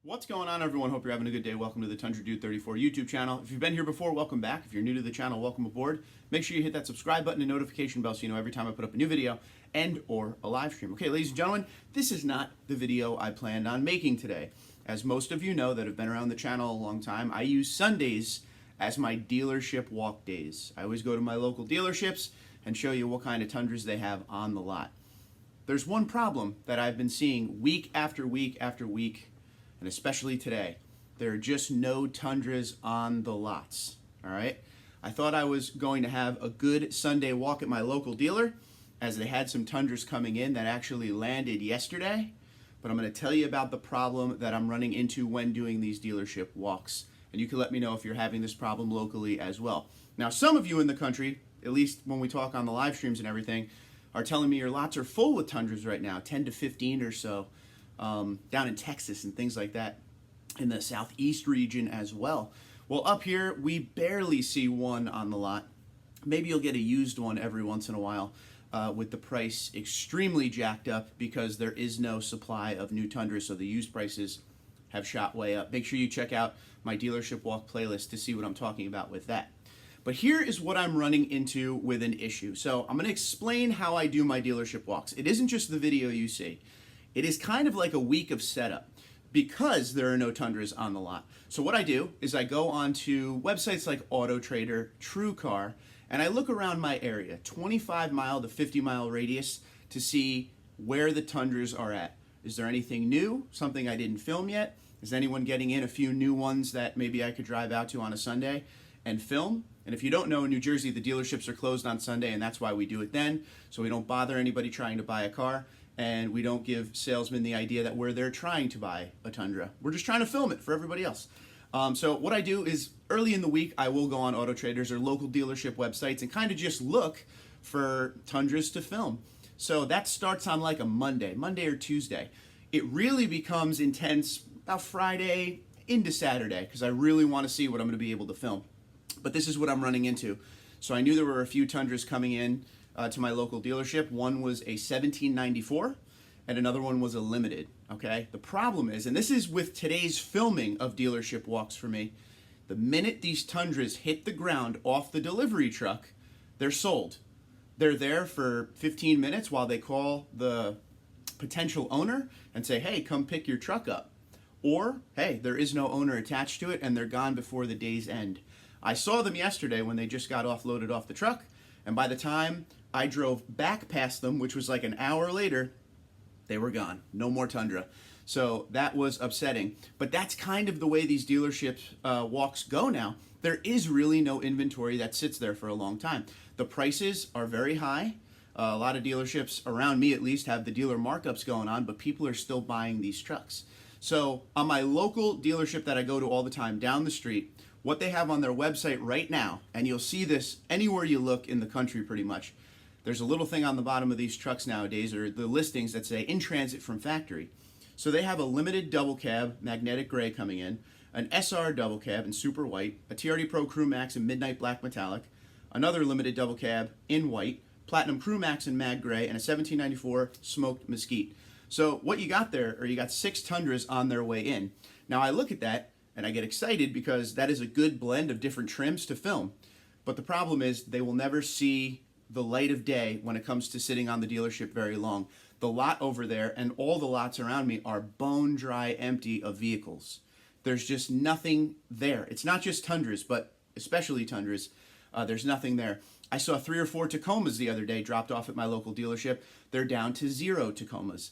What's going on, everyone? Hope you're having a good day. Welcome to the Tundra Dude 34 YouTube channel. If you've been here before, welcome back. If you're new to the channel, welcome aboard. Make sure you hit that subscribe button and notification bell so you know every time I put up a new video and or a live stream. Okay, ladies and gentlemen, this is not the video I planned on making today. As most of you know that have been around the channel a long time, I use Sundays as my dealership walk days. I always go to my local dealerships and show you what kind of Tundras they have on the lot. There's one problem that I've been seeing week after week after week, and especially today. There are just no Tundras on the lots, all right? I thought I was going to have a good Sunday walk at my local dealer, as they had some Tundras coming in that actually landed yesterday, but I'm gonna tell you about the problem that I'm running into when doing these dealership walks, and you can let me know if you're having this problem locally as well. Now, some of you in the country, at least when we talk on the live streams and everything, are telling me your lots are full with Tundras right now, 10 to 15 or so. Down in Texas and things like that, in the southeast region as well. Well, up here, we barely see one on the lot. Maybe you'll get a used one every once in a while with the price extremely jacked up because there is no supply of new Tundras, so the used prices have shot way up. Make sure you check out my dealership walk playlist to see what I'm talking about with that. But here is what I'm running into with an issue. So I'm going to explain how I do my dealership walks. It isn't just the video you see. It is kind of like a week of setup because there are no Tundras on the lot. So what I do is I go onto websites like Auto Trader, TrueCar, and I look around my area, 25 mile to 50 mile radius, to see where the Tundras are at. Is there anything new, something I didn't film yet? Is anyone getting in a few new ones that maybe I could drive out to on a Sunday and film? And if you don't know, in New Jersey, the dealerships are closed on Sunday, and that's why we do it then, so we don't bother anybody trying to buy a car. And we don't give salesmen the idea that we're there trying to buy a Tundra. We're just trying to film it for everybody else. So what I do is early in the week, I will go on Auto Traders or local dealership websites and kind of just look for Tundras to film. So that starts on like a Monday or Tuesday. It really becomes intense about Friday into Saturday because I really want to see what I'm going to be able to film. But this is what I'm running into. So I knew there were a few Tundras coming in to my local dealership. One was a 1794 and another one was a limited, okay? The problem is, and this is with today's filming of dealership walks for me, the minute these Tundras hit the ground off the delivery truck, they're sold. They're there for 15 minutes while they call the potential owner and say, hey, come pick your truck up. Or, hey, there is no owner attached to it and they're gone before the day's end. I saw them yesterday when they just got offloaded off the truck, and by the time I drove back past them, which was like an hour later, they were gone. No more Tundra. So that was upsetting. But that's kind of the way these dealership walks go now. There is really no inventory that sits there for a long time. The prices are very high. A lot of dealerships, around me at least, have the dealer markups going on, but people are still buying these trucks. So on my local dealership that I go to all the time down the street, what they have on their website right now, and you'll see this anywhere you look in the country pretty much, there's a little thing on the bottom of these trucks nowadays, or the listings that say in transit from factory. So they have a limited double cab, magnetic gray coming in, an SR double cab in super white, a TRD Pro Crew Max in midnight black metallic, another limited double cab in white, Platinum Crew Max in mag gray, and a 1794 smoked mesquite. So what you got there, or you got 6 Tundras on their way in. Now I look at that and I get excited because that is a good blend of different trims to film. But the problem is they will never see the light of day when it comes to sitting on the dealership very long. The lot over there and all the lots around me are bone dry empty of vehicles. There's just nothing there. It's not just Tundras, but especially Tundras. There's nothing there. I saw 3 or 4 Tacomas the other day dropped off at my local dealership. They're down to 0 Tacomas.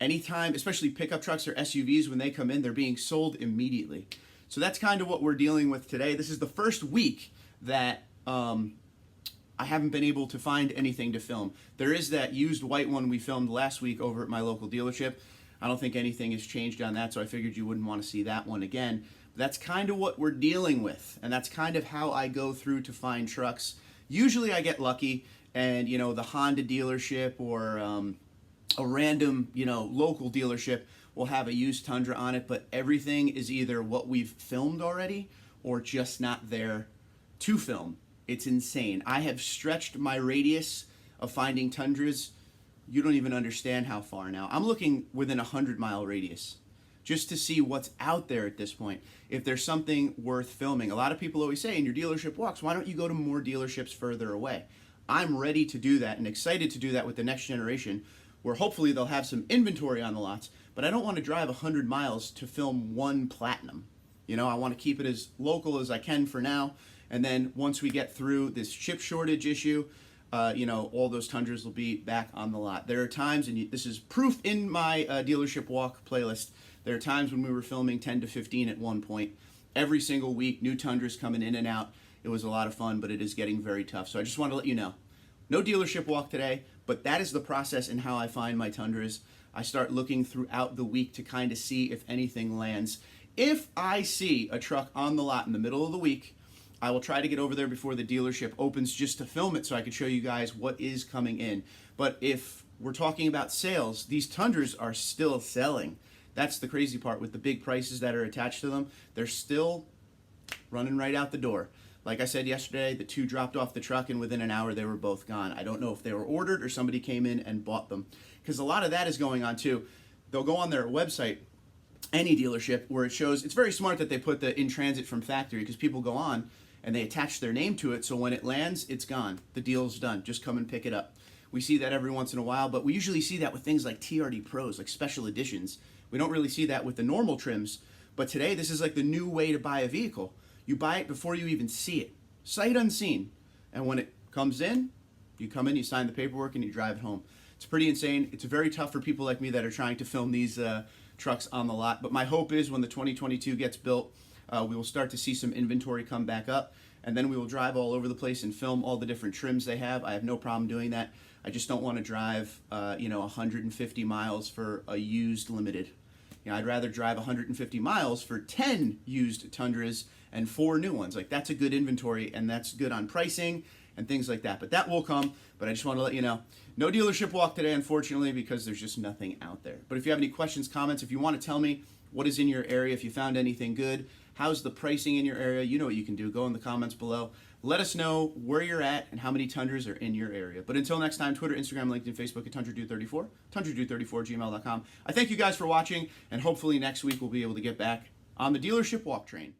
Anytime, especially pickup trucks or SUVs, when they come in, they're being sold immediately. So that's kind of what we're dealing with today. This is the first week that I haven't been able to find anything to film. There is that used white one we filmed last week over at my local dealership. I don't think anything has changed on that, so I figured you wouldn't want to see that one again. But that's kind of what we're dealing with, and that's kind of how I go through to find trucks. Usually I get lucky, and you know, the Honda dealership or a random, you know, local dealership will have a used Tundra on it, but everything is either what we've filmed already or just not there to film. It's insane. I have stretched my radius of finding Tundras. You don't even understand how far now. I'm looking within a 100-mile radius. just to see what's out there at this point. If there's something worth filming. A lot of people always say in your dealership walks, why don't you go to more dealerships further away? I'm ready to do that and excited to do that with the next generation, where hopefully they'll have some inventory on the lots, but I don't want to drive 100 miles to film one Platinum. You know, I want to keep it as local as I can for now, and then once we get through this chip shortage issue, you know, all those Tundras will be back on the lot. There are times, and this is proof in my dealership walk playlist, there are times when we were filming 10 to 15 at one point. Every single week, new Tundras coming in and out. It was a lot of fun, but it is getting very tough. So I just want to let you know, no dealership walk today, but that is the process in how I find my Tundras. I start looking throughout the week to kind of see if anything lands. If I see a truck on the lot in the middle of the week, I will try to get over there before the dealership opens just to film it so I can show you guys what is coming in. But if we're talking about sales, these Tundras are still selling. That's the crazy part with the big prices that are attached to them. They're still running right out the door. Like I said yesterday, the two dropped off the truck and within an hour they were both gone. I don't know if they were ordered or somebody came in and bought them. Because a lot of that is going on too. They'll go on their website, any dealership, where it shows, it's very smart that they put the in transit from factory, because people go on and they attach their name to it, so when it lands, it's gone. The deal's done. Just come and pick it up. We see that every once in a while, but we usually see that with things like TRD Pros, like special editions. We don't really see that with the normal trims, but today this is like the new way to buy a vehicle. You buy it before you even see it, sight unseen. And when it comes in, you come in, you sign the paperwork, and you drive it home. It's pretty insane. It's very tough for people like me that are trying to film these trucks on the lot. But my hope is when the 2022 gets built, we will start to see some inventory come back up, and then we will drive all over the place and film all the different trims they have. I have no problem doing that. I just don't want to drive, 150 miles for a used Limited. I'd rather drive 150 miles for 10 used Tundras and 4 new ones. Like, that's a good inventory, and that's good on pricing and things like that. But that will come, but I just want to let you know, no dealership walk today, unfortunately, because there's just nothing out there. But if you have any questions, comments, if you want to tell me what is in your area, if you found anything good, how's the pricing in your area, you know what you can do. Go in the comments below. Let us know where you're at and how many Tundras are in your area. But until next time, Twitter, Instagram, LinkedIn, Facebook at TundraDude34, TundraDude34gmail.com. I thank you guys for watching, and hopefully next week we'll be able to get back on the dealership walk train.